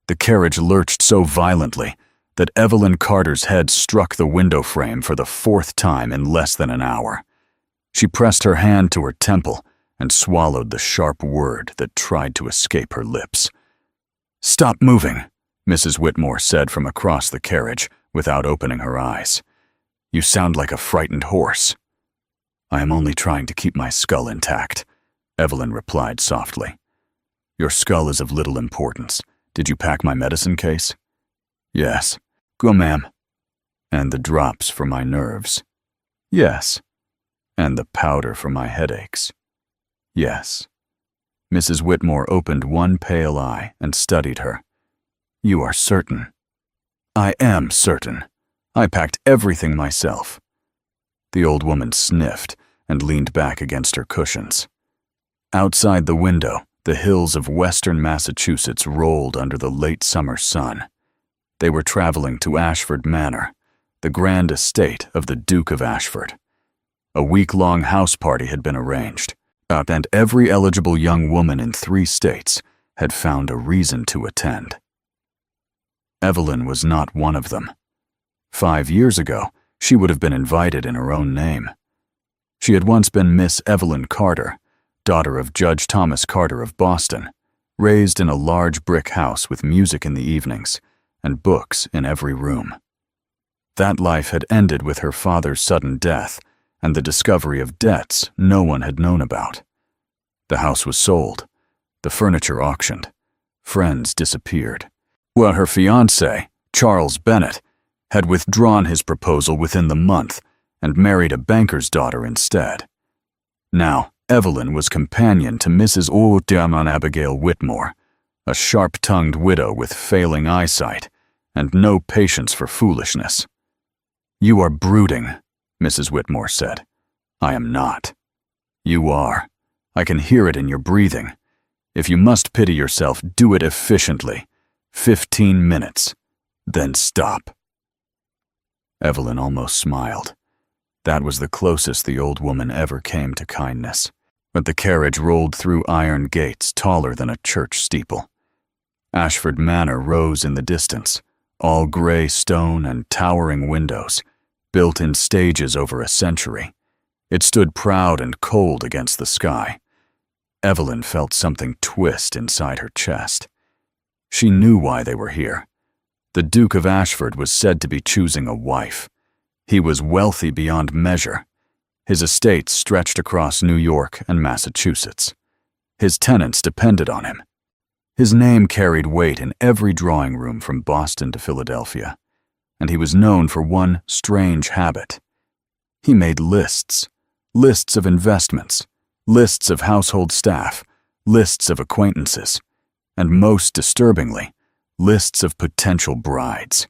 The carriage lurched so violently that Evelyn Carter's head struck the window frame for the fourth time in less than an hour. She pressed her hand to her temple and swallowed the sharp word that tried to escape her lips. "Stop moving," Mrs. Whitmore said from across the carriage without opening her eyes. "You sound like a frightened horse." "I am only trying to keep my skull intact," Evelyn replied softly. "Your skull is of little importance. Did you pack my medicine case?" "Yes." "Go, ma'am." "And the drops for my nerves?" "Yes." "And the powder for my headaches?" "Yes." Mrs. Whitmore opened one pale eye and studied her. "You are certain?" "I am certain. I packed everything myself." The old woman sniffed and leaned back against her cushions. Outside the window, the hills of western Massachusetts rolled under the late summer sun. They were traveling to Asheford Manor, the grand estate of the Duke of Asheford. A week-long house party had been arranged, and every eligible young woman in 3 states had found a reason to attend. Evelyn was not one of them. 5 years ago, she would have been invited in her own name. She had once been Miss Evelyn Carter, daughter of Judge Thomas Carter of Boston, raised in a large brick house with music in the evenings and books in every room. That life had ended with her father's sudden death and the discovery of debts no one had known about. The house was sold, the furniture auctioned, friends disappeared. Well, her fiancé, Charles Bennett, had withdrawn his proposal within the month and married a banker's daughter instead. Now, Evelyn was companion to Mrs. Abigail Whitmore, a sharp-tongued widow with failing eyesight and no patience for foolishness. "You are brooding," Mrs. Whitmore said. "I am not." "You are. I can hear it in your breathing. If you must pity yourself, do it efficiently. 15 minutes. Then stop." Evelyn almost smiled. That was the closest the old woman ever came to kindness. But the carriage rolled through iron gates taller than a church steeple. Asheford Manor rose in the distance, all gray stone and towering windows, built in stages over a century. It stood proud and cold against the sky. Evelyn felt something twist inside her chest. She knew why they were here. The Duke of Asheford was said to be choosing a wife. He was wealthy beyond measure. His estate stretched across New York and Massachusetts. His tenants depended on him. His name carried weight in every drawing room from Boston to Philadelphia, and he was known for one strange habit. He made lists of investments, lists of household staff, lists of acquaintances, and most disturbingly, lists of potential brides.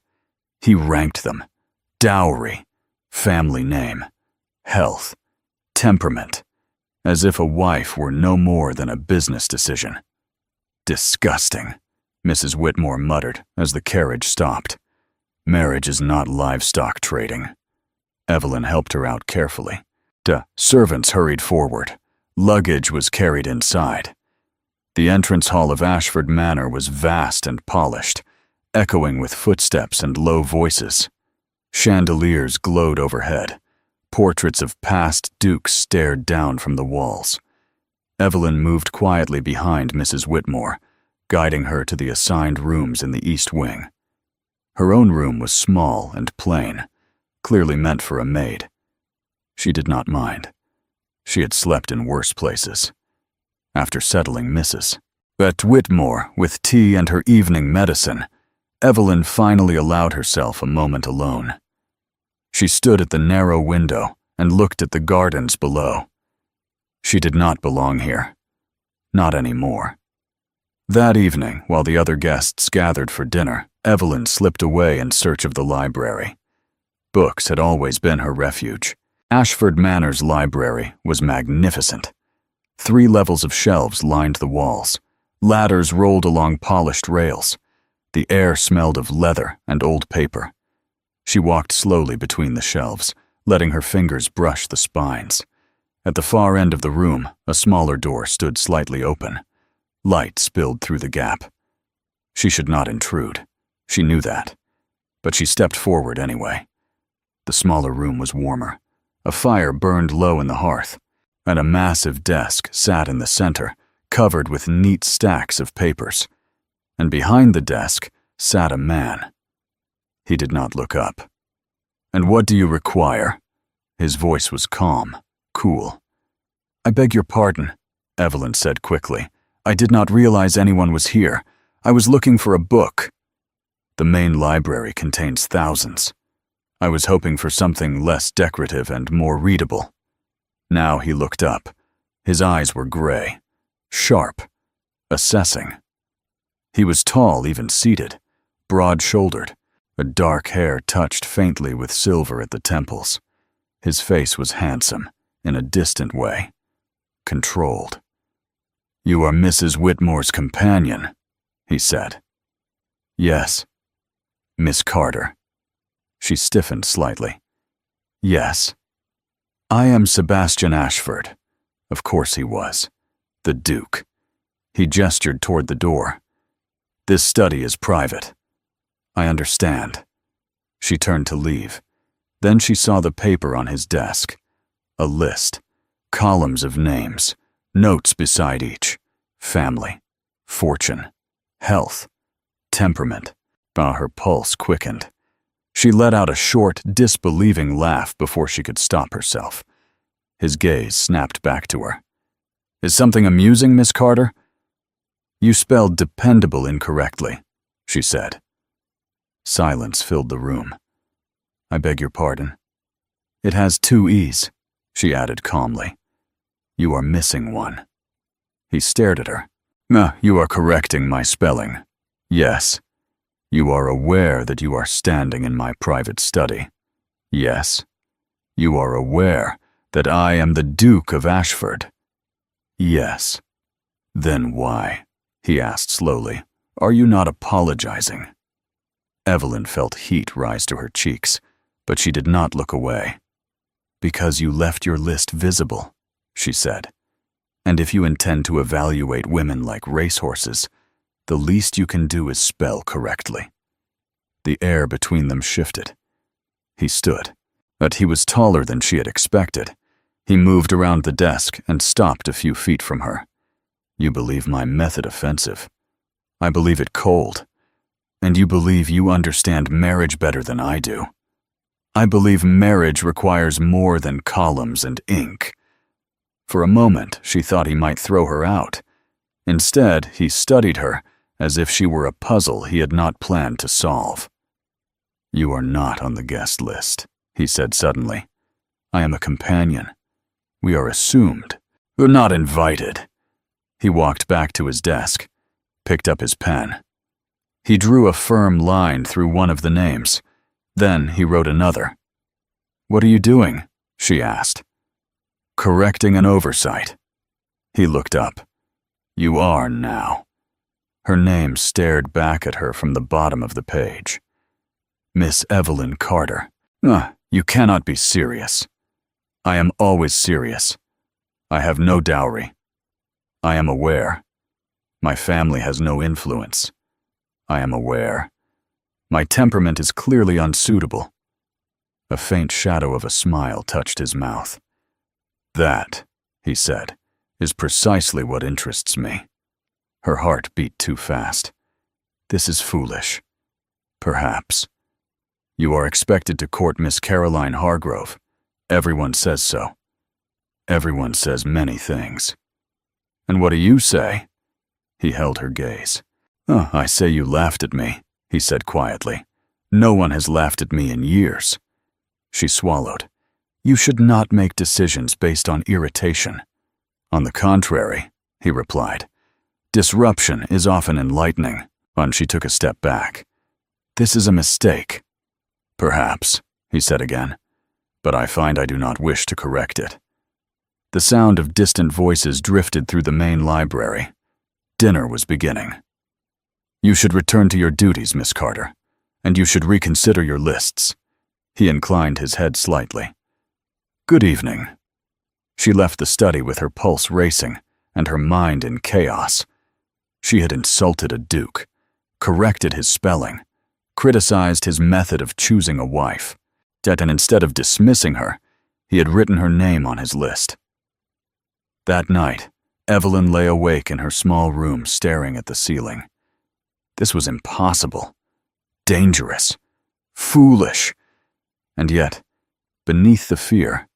He ranked them: dowry, family name, health, temperament, as if a wife were no more than a business decision. "Disgusting," Mrs. Whitmore muttered as the carriage stopped. "Marriage is not livestock trading." Evelyn helped her out carefully. Servants hurried forward. Luggage was carried inside. The entrance hall of Asheford Manor was vast and polished, echoing with footsteps and low voices. Chandeliers glowed overhead. Portraits of past dukes stared down from the walls. Evelyn moved quietly behind Mrs. Whitmore, guiding her to the assigned rooms in the east wing. Her own room was small and plain, clearly meant for a maid. She did not mind. She had slept in worse places. After settling Mrs. Whitmore with tea and her evening medicine, Evelyn finally allowed herself a moment alone. She stood at the narrow window and looked at the gardens below. She did not belong here. Not anymore. That evening, while the other guests gathered for dinner, Evelyn slipped away in search of the library. Books had always been her refuge. Asheford Manor's library was magnificent. 3 levels of shelves lined the walls. Ladders rolled along polished rails. The air smelled of leather and old paper. She walked slowly between the shelves, letting her fingers brush the spines. At the far end of the room, a smaller door stood slightly open. Light spilled through the gap. She should not intrude. She knew that. But she stepped forward anyway. The smaller room was warmer. A fire burned low in the hearth, and a massive desk sat in the center, covered with neat stacks of papers. And behind the desk sat a man. He did not look up. "And what do you require?" His voice was calm, cool. "I beg your pardon," Evelyn said quickly. "I did not realize anyone was here. I was looking for a book." The main library contains thousands. I was hoping for something less decorative and more readable. Now he looked up. His eyes were gray, sharp, assessing. He was tall, even seated, broad-shouldered, a dark hair touched faintly with silver at the temples. His face was handsome, in a distant way, controlled. "You are Mrs. Whitmore's companion," he said. "Yes." "Miss Carter." She stiffened slightly. "Yes." "I am Sebastian Asheford." Of course he was. The Duke. He gestured toward the door. "This study is private." "I understand." She turned to leave. Then she saw the paper on his desk. A list. Columns of names. Notes beside each. Family. Fortune. Health. Temperament. Her pulse quickened. She let out a short, disbelieving laugh before she could stop herself. His gaze snapped back to her. "Is something amusing, Miss Carter?" "You spelled dependable incorrectly," she said. Silence filled the room. "I beg your pardon." "It has 2 E's," she added calmly. "You are missing one." He stared at her. You are correcting my spelling." "Yes." "You are aware that you are standing in my private study." "Yes." "You are aware that I am the Duke of Asheford." "Yes." "Then why," he asked slowly, "are you not apologizing?" Evelyn felt heat rise to her cheeks, but she did not look away. "Because you left your list visible," she said. "And if you intend to evaluate women like racehorses, the least you can do is spell correctly." The air between them shifted. He stood, but he was taller than she had expected. He moved around the desk and stopped a few feet from her. "You believe my method offensive. I believe it cold. And you believe you understand marriage better than I do. I believe marriage requires more than columns and ink." For a moment, she thought he might throw her out. Instead, he studied her as if she were a puzzle he had not planned to solve. "You are not on the guest list," he said suddenly. "I am a companion. We are assumed. We're not invited." He walked back to his desk, picked up his pen. He drew a firm line through one of the names. Then he wrote another. "What are you doing?" she asked. "Correcting an oversight." He looked up. "You are now." Her name stared back at her from the bottom of the page. "Miss Evelyn Carter." You cannot be serious." "I am always serious. I have no dowry. I am aware. My family has no influence. I am aware. My temperament is clearly unsuitable." A faint shadow of a smile touched his mouth. "That," he said, "is precisely what interests me." Her heart beat too fast. "This is foolish." "Perhaps. You are expected to court Miss Caroline Hargrove. Everyone says so. Everyone says many things." "And what do you say?" He held her gaze. "I say you laughed at me," he said quietly. "No one has laughed at me in years." She swallowed. "You should not make decisions based on irritation." "On the contrary," he replied. "Disruption is often enlightening." And she took a step back. "This is a mistake." "Perhaps," he said again, "but I find I do not wish to correct it." The sound of distant voices drifted through the main library. Dinner was beginning. "You should return to your duties, Miss Carter, and you should reconsider your lists." He inclined his head slightly. "Good evening." She left the study with her pulse racing and her mind in chaos. She had insulted a duke. corrected his spelling, criticized his method of choosing a wife, and instead of dismissing her, he had written her name on his list. That night, Evelyn lay awake in her small room staring at the ceiling. This was impossible, dangerous, foolish, and yet, beneath the fear,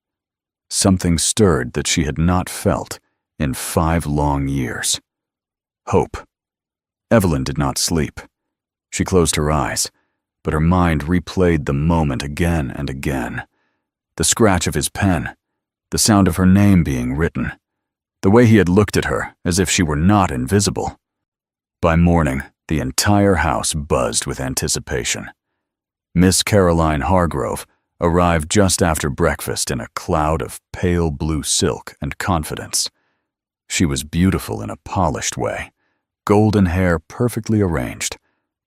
something stirred that she had not felt in 5 long years. Hope. Evelyn did not sleep. She closed her eyes, but her mind replayed the moment again and again. The scratch of his pen, the sound of her name being written, the way he had looked at her as if she were not invisible. By morning, the entire house buzzed with anticipation. Miss Caroline Hargrove arrived just after breakfast in a cloud of pale blue silk and confidence. She was beautiful in a polished way, golden hair perfectly arranged,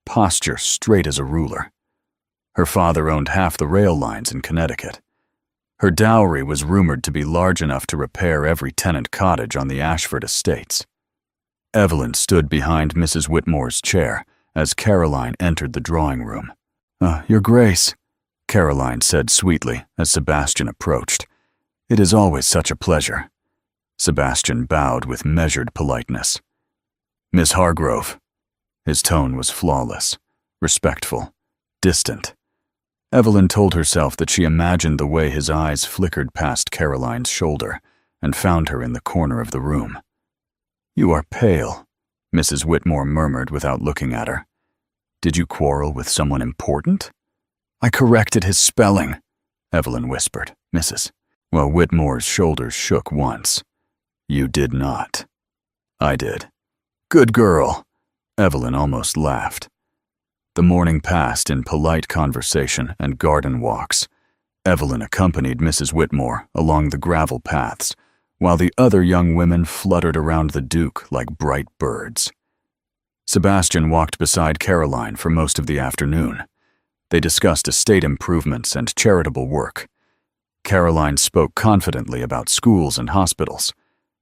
posture straight as a ruler. Her father owned half the rail lines in Connecticut. Her dowry was rumored to be large enough to repair every tenant cottage on the Asheford estates. Evelyn stood behind Mrs. Whitmore's chair as Caroline entered the drawing room. Your Grace," Caroline said sweetly as Sebastian approached. "It is always such a pleasure." Sebastian bowed with measured politeness. "Miss Hargrove." His tone was flawless, respectful, distant. Evelyn told herself that she imagined the way his eyes flickered past Caroline's shoulder and found her in the corner of the room. "You are pale," Mrs. Whitmore murmured without looking at her. "Did you quarrel with someone important?" "I corrected his spelling," Evelyn whispered. "Mrs." While Whitmore's shoulders shook once. "You did not." "I did." "Good girl," Evelyn almost laughed. The morning passed in polite conversation and garden walks. Evelyn accompanied Mrs. Whitmore along the gravel paths, while the other young women fluttered around the Duke like bright birds. Sebastian walked beside Caroline for most of the afternoon. They discussed estate improvements and charitable work. Caroline spoke confidently about schools and hospitals.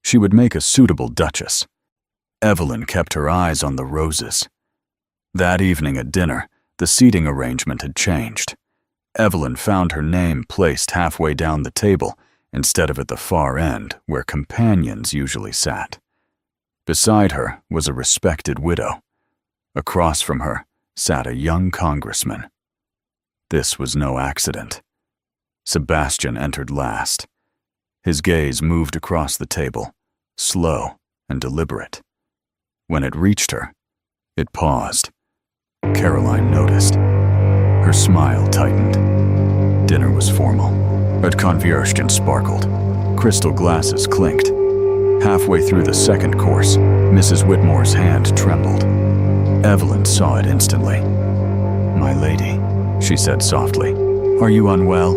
She would make a suitable duchess. Evelyn kept her eyes on the roses. That evening at dinner, the seating arrangement had changed. Evelyn found her name placed halfway down the table instead of at the far end where companions usually sat. Beside her was a respected widow. Across from her sat a young congressman. This was no accident. Sebastian entered last. His gaze moved across the table, slow and deliberate. When it reached her, it paused. Caroline noticed. Her smile tightened. Dinner was formal. Red Conversion sparkled. Crystal glasses clinked. Halfway through the second course, Mrs. Whitmore's hand trembled. Evelyn saw it instantly. "My lady," she said softly. "Are you unwell?"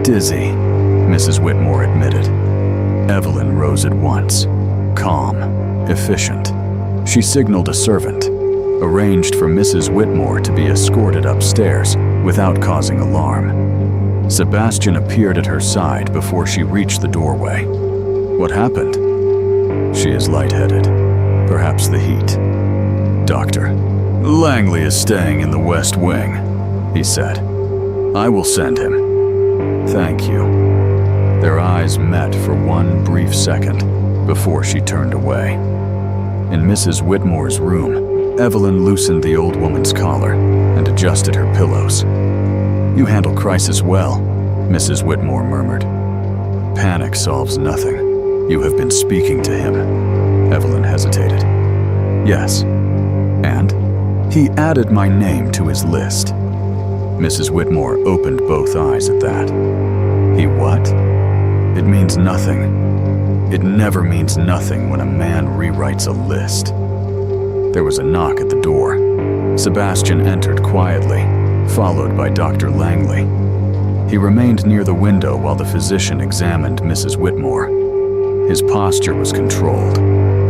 "Dizzy," Mrs. Whitmore admitted. Evelyn rose at once, calm, efficient. She signaled a servant, arranged for Mrs. Whitmore to be escorted upstairs without causing alarm. Sebastian appeared at her side before she reached the doorway. "What happened?" "She is lightheaded. Perhaps the heat." "Doctor, Langley is staying in the West Wing," he said. "I will send him." "Thank you." Their eyes met for one brief second before she turned away. In Mrs. Whitmore's room, Evelyn loosened the old woman's collar and adjusted her pillows. "You handle crisis well," Mrs. Whitmore murmured. "Panic solves nothing. You have been speaking to him." Evelyn hesitated. "Yes. And?" "He added my name to his list." Mrs. Whitmore opened both eyes at that. "He what?" "It means nothing. It never means nothing when a man rewrites a list." There was a knock at the door. Sebastian entered quietly, followed by Dr. Langley. He remained near the window while the physician examined Mrs. Whitmore. His posture was controlled,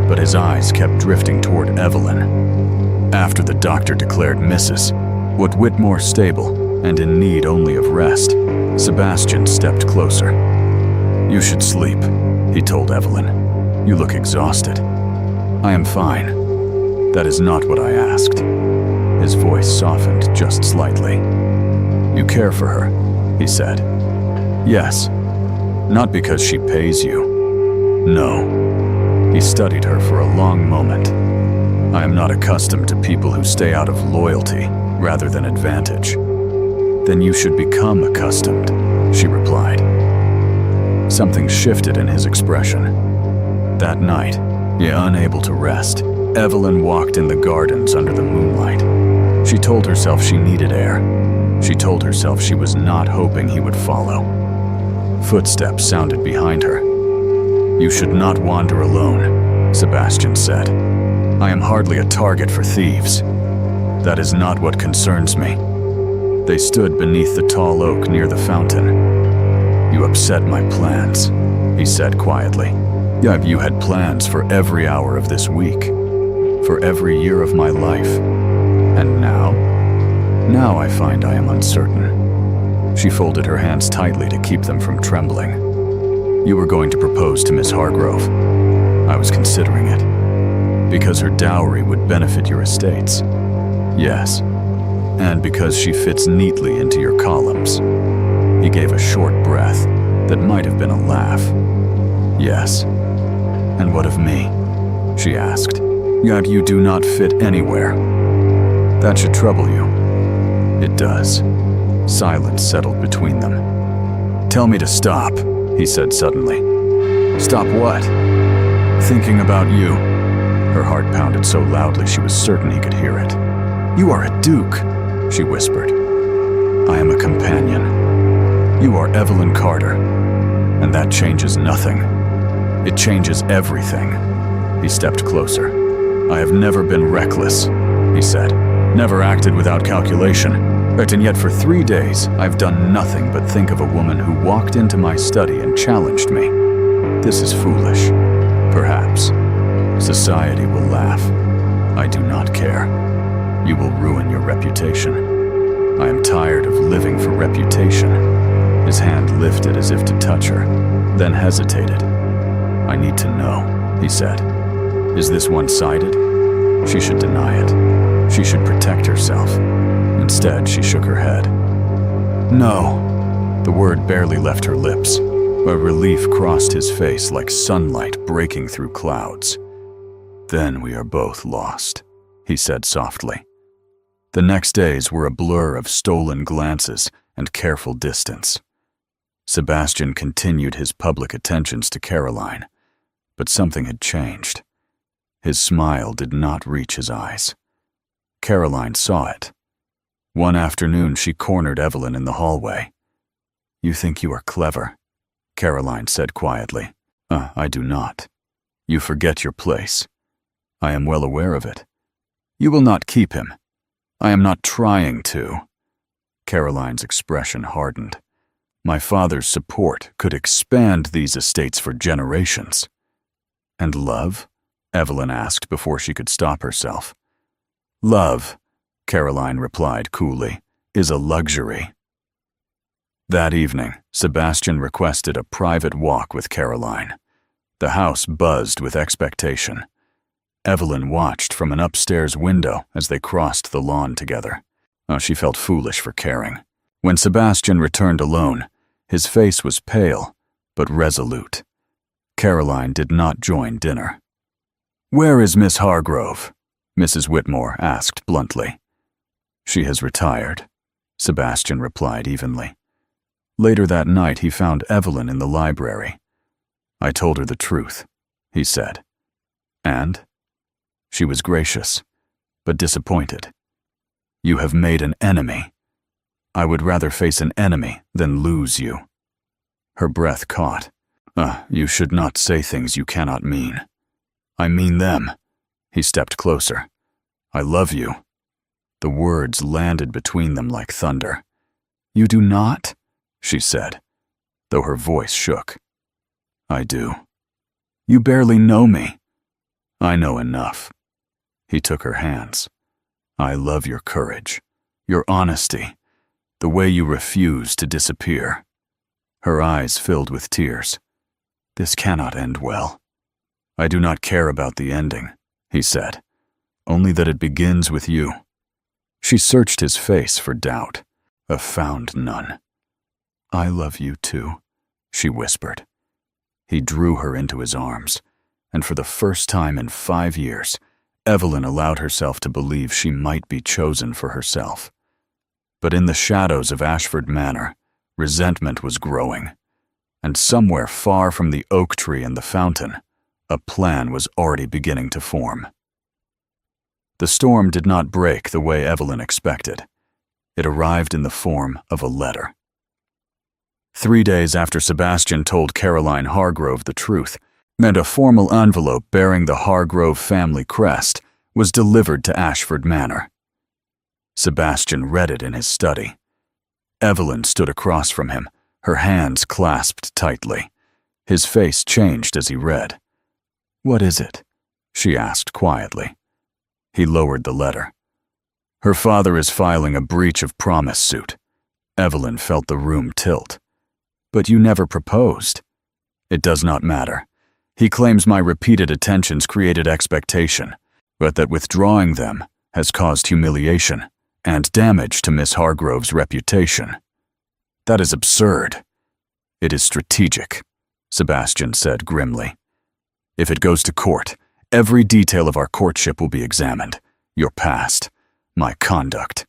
but his eyes kept drifting toward Evelyn. After the doctor declared Mrs. Whitmore stable and in need only of rest, Sebastian stepped closer. "You should sleep," he told Evelyn. "You look exhausted." "I am fine. That is not what I asked." His voice softened just slightly. You care for her, he said. Yes. Not because she pays you. No. He studied her for a long moment. I am not accustomed to people who stay out of loyalty rather than advantage. Then you should become accustomed, she replied. Something shifted in his expression. That night, yet unable to rest, Evelyn walked in the gardens under the moonlight. She told herself she needed air. She told herself she was not hoping he would follow. Footsteps sounded behind her. You should not wander alone, Sebastian said. I am hardly a target for thieves. That is not what concerns me. They stood beneath the tall oak near the fountain. You upset my plans, he said quietly. You had plans for every hour of this week, for every year of my life. And now? Now I find I am uncertain. She folded her hands tightly to keep them from trembling. You were going to propose to Miss Hargrove. I was considering it. Because her dowry would benefit your estates. Yes. And because she fits neatly into your columns. He gave a short breath that might have been a laugh. Yes. And what of me? She asked. Yet you do not fit anywhere. That should trouble you. It does. Silence settled between them. Tell me to stop, he said suddenly. Stop what? Thinking about you. Her heart pounded so loudly she was certain he could hear it. You are a duke, she whispered. I am a companion. You are Evelyn Carter, and that changes nothing. It changes everything. He stepped closer. I have never been reckless, he said. Never acted without calculation. And yet for 3 days, I've done nothing but think of a woman who walked into my study and challenged me. This is foolish. Perhaps. Society will laugh. I do not care. You will ruin your reputation. I am tired of living for reputation. His hand lifted as if to touch her, then hesitated. I need to know, he said. Is this one-sided? She should deny it. She should protect herself. Instead, she shook her head. No. The word barely left her lips. A relief crossed his face like sunlight breaking through clouds. Then we are both lost, he said softly. The next days were a blur of stolen glances and careful distance. Sebastian continued his public attentions to Caroline, but something had changed. His smile did not reach his eyes. Caroline saw it. One afternoon, she cornered Evelyn in the hallway. You think you are clever, Caroline said quietly. I do not. You forget your place. I am well aware of it. You will not keep him. I am not trying to. Caroline's expression hardened. My father's support could expand these estates for generations. And love? Evelyn asked before she could stop herself. Love, Caroline replied coolly, is a luxury. That evening, Sebastian requested a private walk with Caroline. The house buzzed with expectation. Evelyn watched from an upstairs window as they crossed the lawn together. She felt foolish for caring. When Sebastian returned alone, his face was pale, but resolute. Caroline did not join dinner. Where is Miss Hargrove? Mrs. Whitmore asked bluntly. She has retired, Sebastian replied evenly. Later that night, he found Evelyn in the library. I told her the truth, he said. And? She was gracious, but disappointed. You have made an enemy. I would rather face an enemy than lose you. Her breath caught. You should not say things you cannot mean. I mean them. He stepped closer. I love you. The words landed between them like thunder. You do not? She said, though her voice shook. I do. You barely know me. I know enough. He took her hands. I love your courage, your honesty, the way you refuse to disappear. Her eyes filled with tears. This cannot end well. I do not care about the ending, he said, only that it begins with you. She searched his face for doubt, found none. "I love you too," she whispered. He drew her into his arms, and for the first time in 5 years, Evelyn allowed herself to believe she might be chosen for herself. But in the shadows of Asheford Manor, resentment was growing, and somewhere far from the oak tree and the fountain, a plan was already beginning to form. The storm did not break the way Evelyn expected. It arrived in the form of a letter. 3 days after Sebastian told Caroline Hargrove the truth, and a formal envelope bearing the Hargrove family crest was delivered to Asheford Manor. Sebastian read it in his study. Evelyn stood across from him, her hands clasped tightly. His face changed as he read. "What is it?" she asked quietly. He lowered the letter. "Her father is filing a breach of promise suit." Evelyn felt the room tilt. "But you never proposed." "It does not matter. He claims my repeated attentions created expectation, but that withdrawing them has caused humiliation and damage to Miss Hargrove's reputation." "That is absurd." "It is strategic," Sebastian said grimly. "If it goes to court, every detail of our courtship will be examined. Your past, my conduct.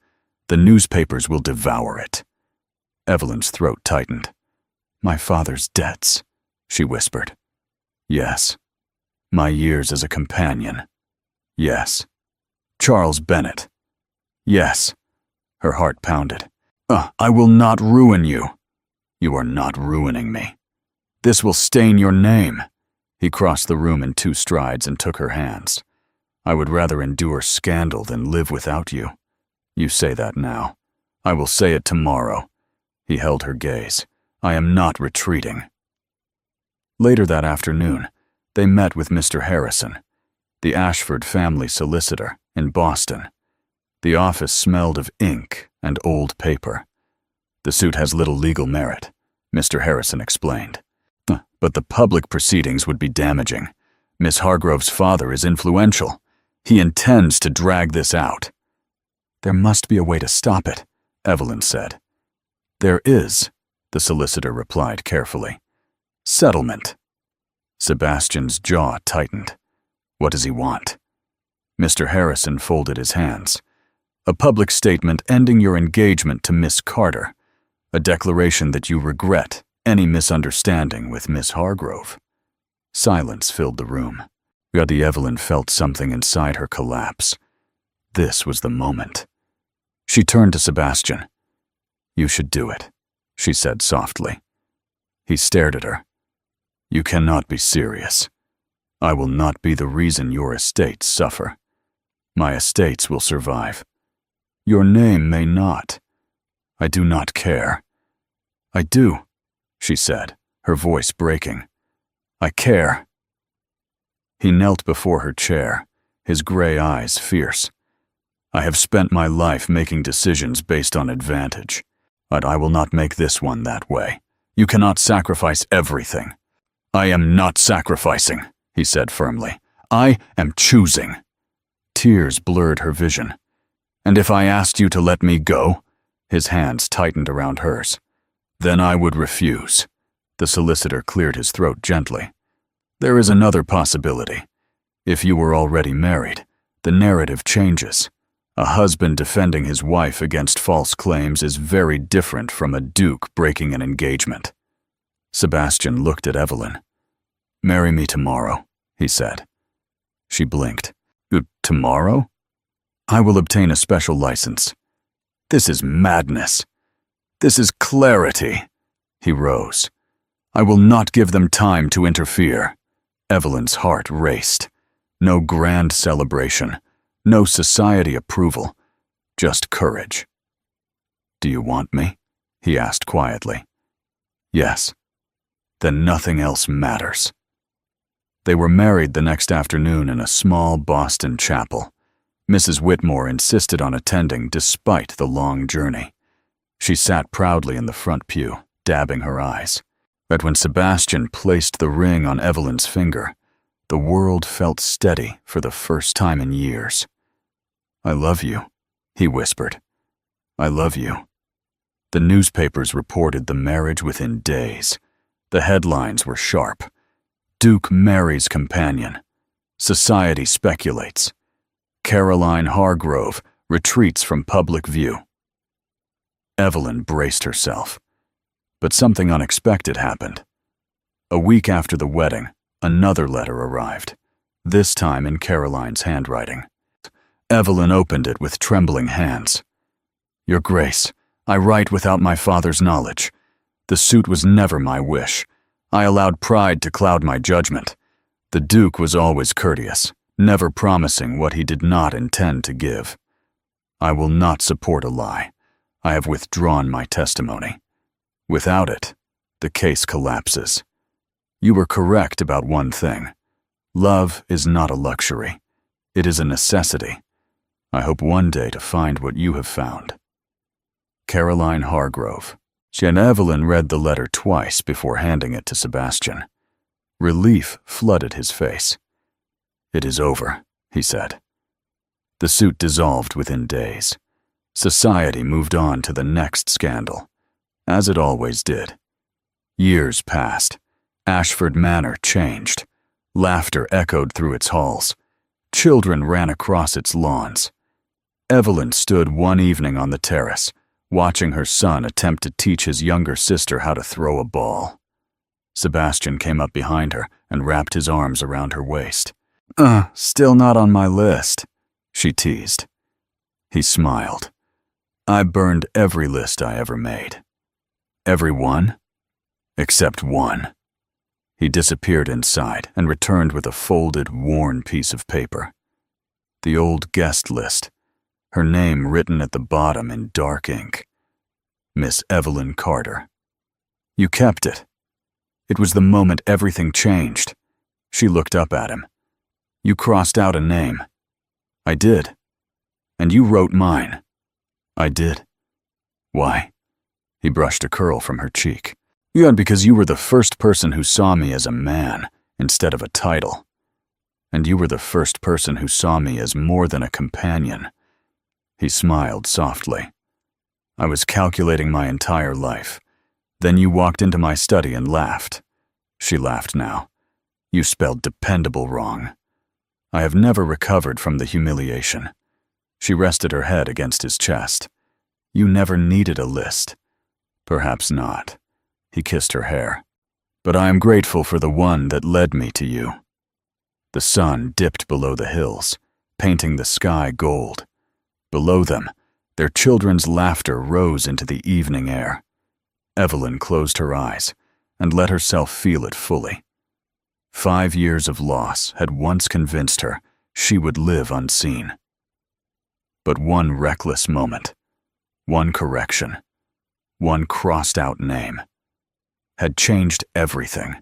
The newspapers will devour it." Evelyn's throat tightened. "My father's debts," she whispered. "Yes. My years as a companion. Yes. Charles Bennet. Yes." Her heart pounded. "I will not ruin you." "You are not ruining me. This will stain your name." He crossed the room in 2 strides and took her hands. "I would rather endure scandal than live without you. You say that now. I will say it tomorrow." He held her gaze. "I am not retreating." Later that afternoon, they met with Mr. Harrison, the Asheford family solicitor, in Boston. The office smelled of ink and old paper. "The suit has little legal merit," Mr. Harrison explained. "But the public proceedings would be damaging. Miss Hargrove's father is influential. He intends to drag this out." "There must be a way to stop it," Evelyn said. "There is," the solicitor replied carefully. "Settlement." Sebastian's jaw tightened. "What does he want?" Mr. Harrison folded his hands. "A public statement ending your engagement to Miss Carter. A declaration that you regret any misunderstanding with Miss Hargrove." Silence filled the room. Lady Evelyn felt something inside her collapse. This was the moment. She turned to Sebastian. "You should do it," she said softly. He stared at her. "You cannot be serious. I will not be the reason your estates suffer. My estates will survive. Your name may not. I do not care." "I do," she said, her voice breaking. "I care." He knelt before her chair, his gray eyes fierce. "I have spent my life making decisions based on advantage, but I will not make this one that way. You cannot sacrifice everything." "I am not sacrificing," he said firmly. "I am choosing." Tears blurred her vision. "And if I asked you to let me go?" His hands tightened around hers. "Then I would refuse." The solicitor cleared his throat gently. "There is another possibility. If you were already married, the narrative changes. A husband defending his wife against false claims is very different from a duke breaking an engagement." Sebastian looked at Evelyn. "Marry me tomorrow," he said. She blinked. "Tomorrow?" "I will obtain a special license." "This is madness. This is clarity." He rose. "I will not give them time to interfere." Evelyn's heart raced. No grand celebration, no society approval, just courage. "Do you want me?" he asked quietly. "Yes." "Then nothing else matters." They were married the next afternoon in a small Boston chapel. Mrs. Whitmore insisted on attending despite the long journey. She sat proudly in the front pew, dabbing her eyes. But when Sebastian placed the ring on Evelyn's finger, the world felt steady for the first time in years. "I love you," he whispered. I love you. The newspapers reported the marriage within days. The headlines were sharp. Duke marries companion. Society speculates. Caroline Hargrove retreats from public view. Evelyn braced herself. But something unexpected happened. A week after the wedding, another letter arrived, this time in Caroline's handwriting. Evelyn opened it with trembling hands. Your Grace, I write without my father's knowledge. The suit was never my wish. I allowed pride to cloud my judgment. The Duke was always courteous, never promising what he did not intend to give. I will not support a lie. I have withdrawn my testimony. Without it, the case collapses. You were correct about one thing. Love is not a luxury. It is a necessity. I hope one day to find what you have found. Caroline Hargrove. Evelyn read the letter twice before handing it to Sebastian. Relief flooded his face. It is over, he said. The suit dissolved within days. Society moved on to the next scandal, as it always did. Years passed. Asheford Manor changed. Laughter echoed through its halls. Children ran across its lawns. Evelyn stood one evening on the terrace, watching her son attempt to teach his younger sister how to throw a ball. Sebastian came up behind her and wrapped his arms around her waist. Still not on my list, she teased. He smiled. I burned every list I ever made. Every one? Except one. He disappeared inside and returned with a folded, worn piece of paper. The old guest list, her name written at the bottom in dark ink. Miss Evelyn Carter. You kept it. It was the moment everything changed. She looked up at him. You crossed out a name. I did. And you wrote mine. I did. Why? He brushed a curl from her cheek. Yeah, because you were the first person who saw me as a man instead of a title. And you were the first person who saw me as more than a companion. He smiled softly. I was calculating my entire life. Then you walked into my study and laughed. She laughed now. You spelled dependable wrong. I have never recovered from the humiliation. She rested her head against his chest. You never needed a list. Perhaps not. He kissed her hair. But I am grateful for the one that led me to you. The sun dipped below the hills, painting the sky gold. Below them, their children's laughter rose into the evening air. Evelyn closed her eyes and let herself feel it fully. 5 years of loss had once convinced her she would live unseen. But one reckless moment, one correction, one crossed-out name, had changed everything.